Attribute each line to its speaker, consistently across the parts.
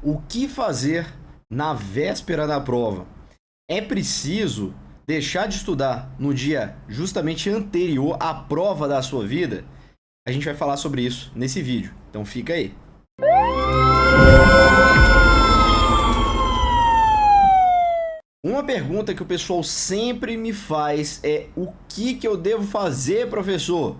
Speaker 1: O que fazer na véspera da prova? É preciso deixar de estudar no dia justamente anterior à prova da sua vida? A gente vai falar sobre isso nesse vídeo, então fica aí. Uma pergunta que o pessoal sempre me faz é: o que eu devo fazer, professor,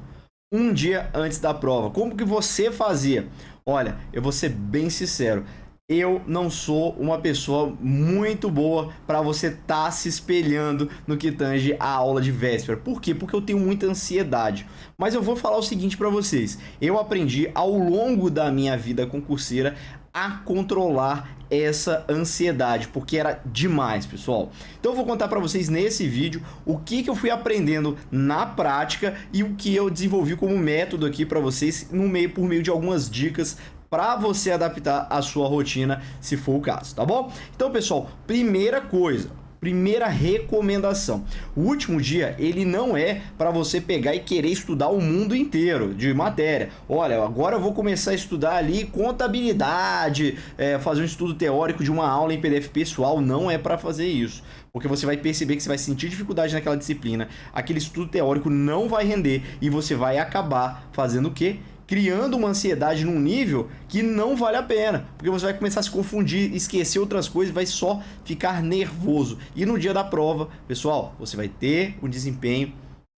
Speaker 1: um dia antes da prova? Como que você fazia? Olha, eu vou ser bem sincero, eu não sou uma pessoa muito boa para você estar se espelhando no que tange a aula de véspera. Por quê? Porque eu tenho muita ansiedade. Mas eu vou falar o seguinte para vocês: eu aprendi ao longo da minha vida concurseira a controlar essa ansiedade, porque era demais, pessoal. Então eu vou contar para vocês nesse vídeo o que eu fui aprendendo na prática e o que eu desenvolvi como método aqui para vocês por meio de algumas dicas para você adaptar a sua rotina, se for o caso, tá bom? Então, pessoal, primeira recomendação: o último dia ele não é para você pegar e querer estudar o mundo inteiro de matéria. Olha, agora eu vou começar a estudar ali contabilidade, fazer um estudo teórico de uma aula em PDF pessoal. Não é para fazer isso, porque você vai perceber que você vai sentir dificuldade naquela disciplina, aquele estudo teórico não vai render e você vai acabar fazendo o quê? Criando uma ansiedade num nível que não vale a pena, porque você vai começar a se confundir, esquecer outras coisas, vai só ficar nervoso. E no dia da prova, pessoal, você vai ter um desempenho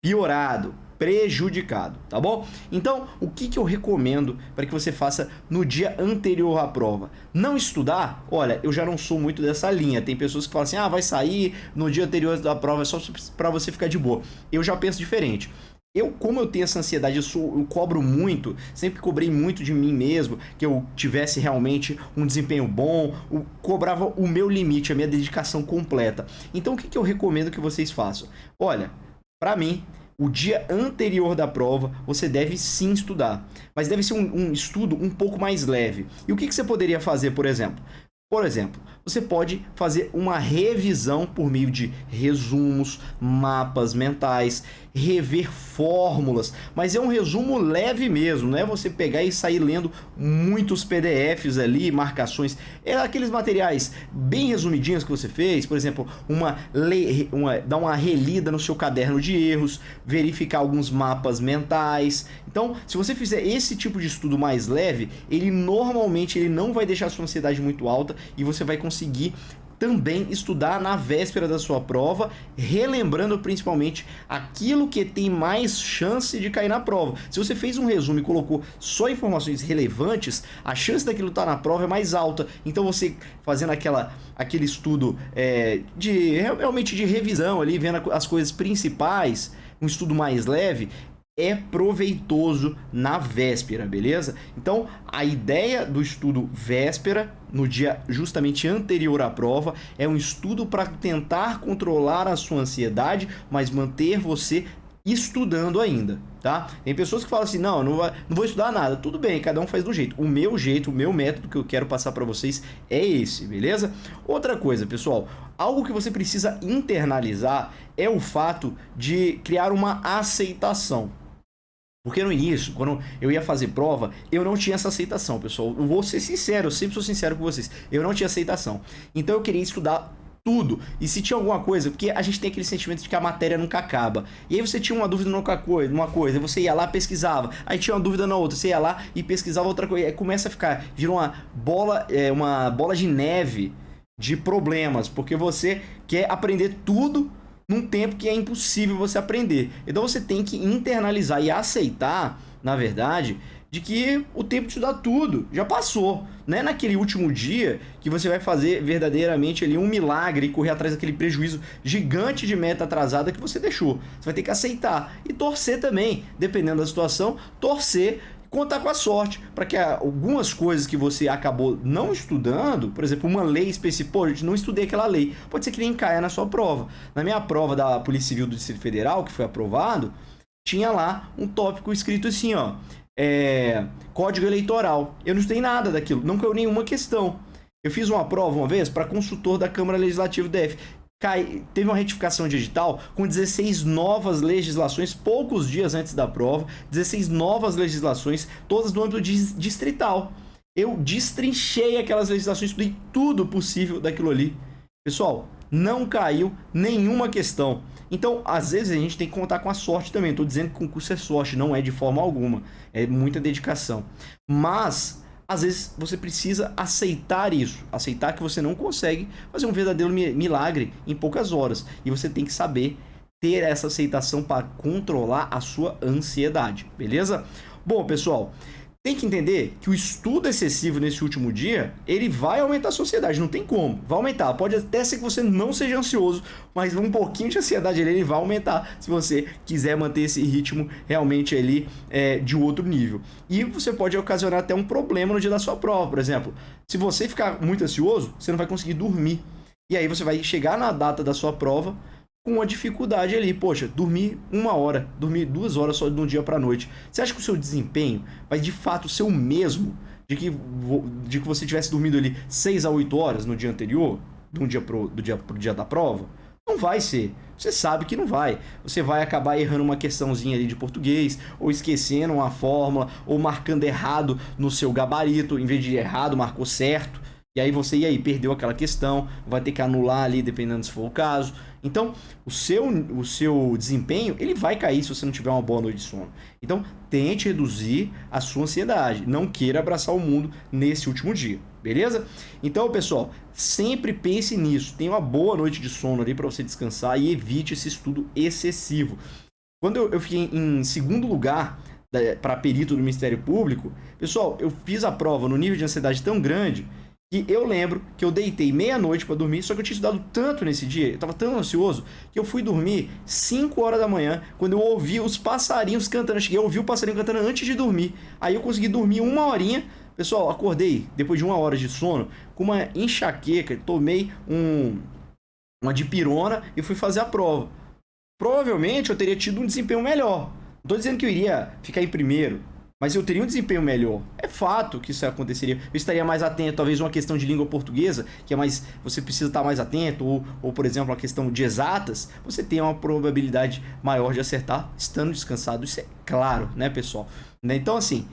Speaker 1: piorado, prejudicado, tá bom? Então, o que eu recomendo para que você faça no dia anterior à prova? Não estudar? Olha, eu já não sou muito dessa linha. Tem pessoas que falam assim: vai sair no dia anterior da prova, é só para você ficar de boa. Eu já penso diferente. Como eu tenho essa ansiedade, eu cobro muito, sempre cobrei muito de mim mesmo, que eu tivesse realmente um desempenho bom, cobrava o meu limite, a minha dedicação completa. Então o que eu recomendo que vocês façam? Olha, para mim, o dia anterior da prova, você deve sim estudar, mas deve ser um estudo um pouco mais leve. E o que você poderia fazer, por exemplo? Por exemplo, você pode fazer uma revisão por meio de resumos, mapas mentais, rever fórmulas, mas é um resumo leve mesmo, não é você pegar e sair lendo muitos PDFs ali, marcações, é aqueles materiais bem resumidinhos que você fez, por exemplo, dar uma relida no seu caderno de erros, verificar alguns mapas mentais. Então, se você fizer esse tipo de estudo mais leve, ele normalmente não vai deixar a sua ansiedade muito alta e você vai conseguir também estudar na véspera da sua prova, relembrando principalmente aquilo que tem mais chance de cair na prova. Se você fez um resumo e colocou só informações relevantes, a chance daquilo estar na prova é mais alta. Então você fazendo aquele estudo realmente de revisão ali, vendo as coisas principais, um estudo mais leve, é proveitoso na véspera, beleza? Então, a ideia do estudo véspera, no dia justamente anterior à prova, é um estudo para tentar controlar a sua ansiedade, mas manter você estudando ainda, tá? Tem pessoas que falam assim: não vou estudar nada. Tudo bem, cada um faz do jeito. O meu método que eu quero passar para vocês é esse, beleza? Outra coisa, pessoal, algo que você precisa internalizar é o fato de criar uma aceitação. Porque no início, quando eu ia fazer prova, eu não tinha essa aceitação, pessoal. Eu vou ser sincero, eu sempre sou sincero com vocês. Eu não tinha aceitação. Então eu queria estudar tudo. E se tinha alguma coisa, porque a gente tem aquele sentimento de que a matéria nunca acaba. E aí você tinha uma dúvida numa coisa, você ia lá, pesquisava. Aí tinha uma dúvida na outra, você ia lá e pesquisava outra coisa. Aí começa a vira uma bola de neve de problemas, porque você quer aprender tudo num tempo que é impossível você aprender. Então você tem que internalizar e aceitar, na verdade, de que o tempo de estudar tudo já passou. Não é naquele último dia que você vai fazer verdadeiramente ali um milagre e correr atrás daquele prejuízo gigante de meta atrasada que você deixou. Você vai ter que aceitar e torcer também, dependendo da situação, torcer, contar com a sorte, para que algumas coisas que você acabou não estudando, por exemplo, uma lei específica, pô, eu não estudei aquela lei, pode ser que nem caia na sua prova. Na minha prova da Polícia Civil do Distrito Federal, que foi aprovado, tinha lá um tópico escrito assim, ó, Código Eleitoral. Eu não estudei nada daquilo, não caiu nenhuma questão. Eu fiz uma prova uma vez para consultor da Câmara Legislativa do DF. Teve uma retificação digital com 16 novas legislações, poucos dias antes da prova, 16 novas legislações, todas no âmbito distrital. Eu destrinchei aquelas legislações, estudei tudo possível daquilo ali. Pessoal, não caiu nenhuma questão. Então, às vezes, a gente tem que contar com a sorte também. Estou dizendo que concurso é sorte, não é de forma alguma. É muita dedicação. Mas, às vezes, você precisa aceitar isso. Aceitar que você não consegue fazer um verdadeiro milagre em poucas horas. E você tem que saber ter essa aceitação para controlar a sua ansiedade. Beleza? Bom, pessoal, tem que entender que o estudo excessivo nesse último dia, ele vai aumentar a sua ansiedade, não tem como, vai aumentar. Pode até ser que você não seja ansioso, mas um pouquinho de ansiedade ele vai aumentar se você quiser manter esse ritmo realmente ali de outro nível. E você pode ocasionar até um problema no dia da sua prova, por exemplo. Se você ficar muito ansioso, você não vai conseguir dormir. E aí você vai chegar na data da sua prova com uma dificuldade ali, poxa, dormir 1 hora, dormir 2 horas só de um dia para noite. Você acha que o seu desempenho vai de fato ser o mesmo de que você tivesse dormido ali 6 a 8 horas no dia anterior, do dia pro dia da prova? Não vai ser. Você sabe que não vai. Você vai acabar errando uma questãozinha ali de português, ou esquecendo uma fórmula, ou marcando errado no seu gabarito, em vez de errado, marcou certo. E aí você perdeu aquela questão, vai ter que anular ali, dependendo se for o caso. Então, o seu desempenho, ele vai cair se você não tiver uma boa noite de sono. Então, tente reduzir a sua ansiedade. Não queira abraçar o mundo nesse último dia, beleza? Então, pessoal, sempre pense nisso. Tenha uma boa noite de sono ali para você descansar e evite esse estudo excessivo. Quando eu fiquei em segundo lugar para perito do Ministério Público, pessoal, eu fiz a prova no nível de ansiedade tão grande que eu lembro que eu deitei meia-noite para dormir, só que eu tinha estudado tanto nesse dia, eu tava tão ansioso, que eu fui dormir 5 horas da manhã, quando eu ouvi os passarinhos cantando. Eu cheguei a ouvir o passarinho cantando antes de dormir. Aí eu consegui dormir 1 horinha. Pessoal, acordei depois de 1 hora de sono com uma enxaqueca, tomei uma dipirona e fui fazer a prova. Provavelmente eu teria tido um desempenho melhor. Não tô dizendo que eu iria ficar em primeiro, mas eu teria um desempenho melhor. É fato que isso aconteceria. Eu estaria mais atento, talvez uma questão de língua portuguesa, que é mais, você precisa estar mais atento, ou por exemplo, a questão de exatas, você tem uma probabilidade maior de acertar estando descansado. Isso é claro, né, pessoal? Então, assim,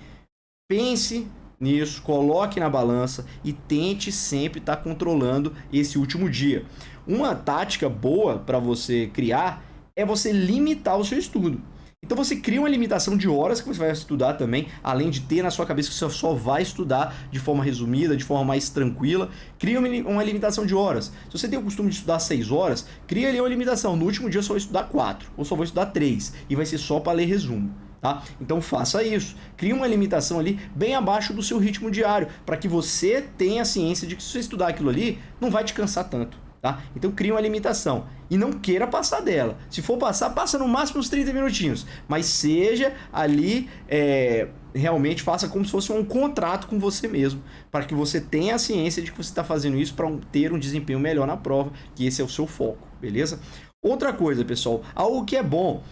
Speaker 1: pense nisso, coloque na balança e tente sempre estar controlando esse último dia. Uma tática boa para você criar é você limitar o seu estudo. Então você cria uma limitação de horas que você vai estudar também, além de ter na sua cabeça que você só vai estudar de forma resumida, de forma mais tranquila. Cria uma limitação de horas. Se você tem o costume de estudar 6 horas, cria ali uma limitação. No último dia eu só vou estudar 4, ou só vou estudar 3, e vai ser só para ler resumo. Tá? Então faça isso. Crie uma limitação ali bem abaixo do seu ritmo diário, para que você tenha a ciência de que se você estudar aquilo ali, não vai te cansar tanto. Tá? Então crie uma limitação e não queira passar dela. Se for passar, passa no máximo uns 30 minutinhos, mas seja ali, realmente faça como se fosse um contrato com você mesmo, para que você tenha a ciência de que você está fazendo isso para ter um desempenho melhor na prova, que esse é o seu foco, beleza? Outra coisa, pessoal, algo que é bom,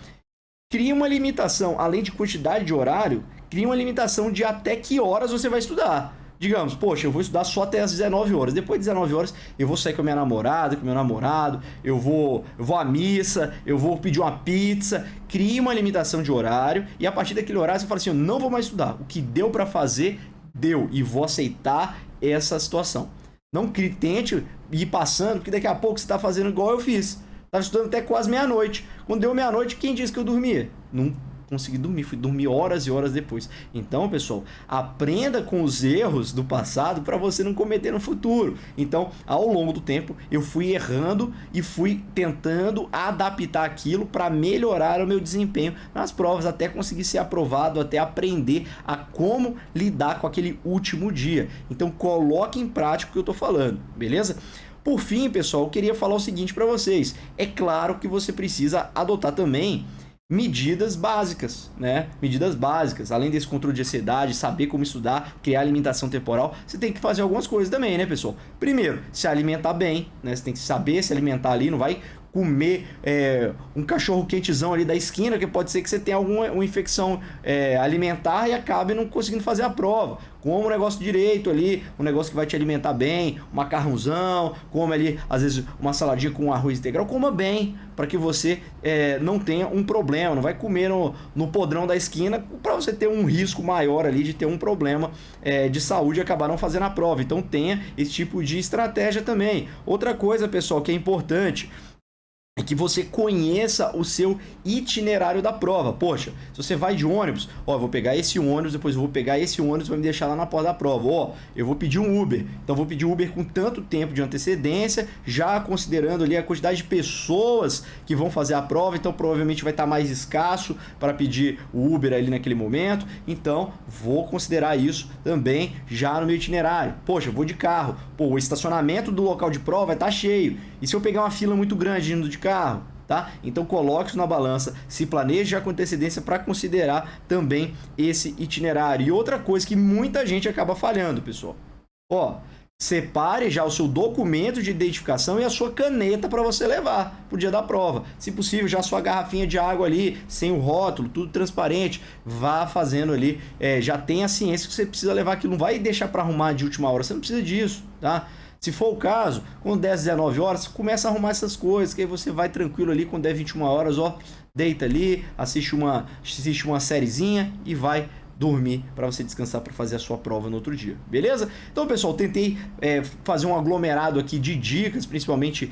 Speaker 1: crie uma limitação, além de quantidade de horário, crie uma limitação de até que horas você vai estudar. Digamos, poxa, eu vou estudar só até as 19 horas. Depois de 19 horas, eu vou sair com a minha namorada, com o meu namorado, eu vou à missa, eu vou pedir uma pizza. Crie uma limitação de horário e a partir daquele horário você fala assim, eu não vou mais estudar. O que deu para fazer, deu. E vou aceitar essa situação. Não tente ir passando, porque daqui a pouco você está fazendo igual eu fiz. Estava estudando até quase meia-noite. Quando deu meia-noite, quem disse que eu dormia? Não consegui dormir, fui dormir horas e horas depois. Então, pessoal, aprenda com os erros do passado para você não cometer no futuro. Então, ao longo do tempo, eu fui errando e fui tentando adaptar aquilo para melhorar o meu desempenho nas provas, até conseguir ser aprovado, até aprender a como lidar com aquele último dia. Então, coloque em prática o que eu estou falando, beleza? Por fim, pessoal, eu queria falar o seguinte para vocês. É claro que você precisa adotar também medidas básicas, né? Medidas básicas. Além desse controle de ansiedade, saber como estudar, criar alimentação temporal, você tem que fazer algumas coisas também, né, pessoal? Primeiro, se alimentar bem, né? Você tem que saber se alimentar ali, não vai comer um cachorro quentezão ali da esquina, que pode ser que você tenha alguma infecção alimentar e acabe não conseguindo fazer a prova. Coma um negócio direito ali, um negócio que vai te alimentar bem, um macarrãozão, come ali, às vezes, uma saladinha com arroz integral, coma bem, para que você não tenha um problema, não vai comer no podrão da esquina, para você ter um risco maior ali de ter um problema de saúde e acabar não fazendo a prova. Então tenha esse tipo de estratégia também. Outra coisa, pessoal, que é importante, é que você conheça o seu itinerário da prova. Poxa, se você vai de ônibus, ó, eu vou pegar esse ônibus, depois eu vou pegar esse ônibus, vai me deixar lá na porta da prova. Ó, eu vou pedir um Uber. Então eu vou pedir Uber com tanto tempo de antecedência, já considerando ali a quantidade de pessoas que vão fazer a prova, então provavelmente vai estar mais escasso para pedir o Uber ali naquele momento. Então, vou considerar isso também já no meu itinerário. Poxa, eu vou de carro. Pô, o estacionamento do local de prova vai estar cheio. E se eu pegar uma fila muito grande indo de carro, tá? Então coloque isso na balança, se planeje já com antecedência para considerar também esse itinerário. E outra coisa que muita gente acaba falhando, pessoal. Ó, separe já o seu documento de identificação e a sua caneta para você levar pro dia da prova. Se possível, já a sua garrafinha de água ali, sem o rótulo, tudo transparente. Vá fazendo ali, já tenha a ciência que você precisa levar aquilo. Não vai deixar para arrumar de última hora, você não precisa disso, tá? Se for o caso, quando 10, 19 horas, começa a arrumar essas coisas, que aí você vai tranquilo ali, quando der 21 horas, ó, deita ali, assiste uma sériezinha e vai dormir para você descansar para fazer a sua prova no outro dia, beleza? Então, pessoal, tentei fazer um aglomerado aqui de dicas, principalmente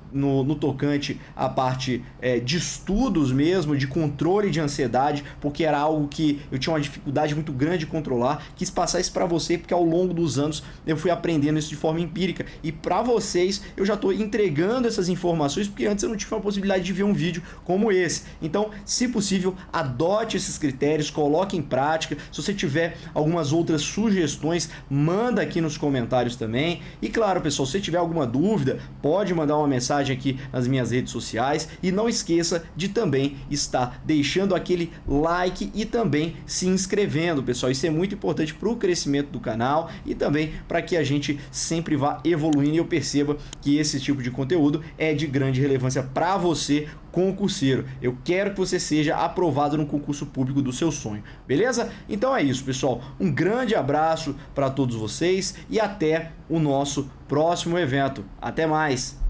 Speaker 1: no tocante à parte de estudos mesmo, de controle de ansiedade, porque era algo que eu tinha uma dificuldade muito grande de controlar. Quis passar isso para você, porque ao longo dos anos eu fui aprendendo isso de forma empírica, e para vocês eu já estou entregando essas informações, porque antes eu não tive a possibilidade de ver um vídeo como esse. Então, se possível, adote esses critérios, coloque em prática. Se você tiver algumas outras sugestões, manda aqui nos comentários também. E claro, pessoal, se você tiver alguma dúvida, pode mandar uma mensagem aqui nas minhas redes sociais, e não esqueça de também estar deixando aquele like e também se inscrevendo, pessoal. Isso é muito importante para o crescimento do canal e também para que a gente sempre vá evoluindo e eu perceba que esse tipo de conteúdo é de grande relevância para você, concurseiro. Eu quero que você seja aprovado no concurso público do seu sonho, beleza? Então é isso, pessoal. Um grande abraço para todos vocês e até o nosso próximo evento. Até mais!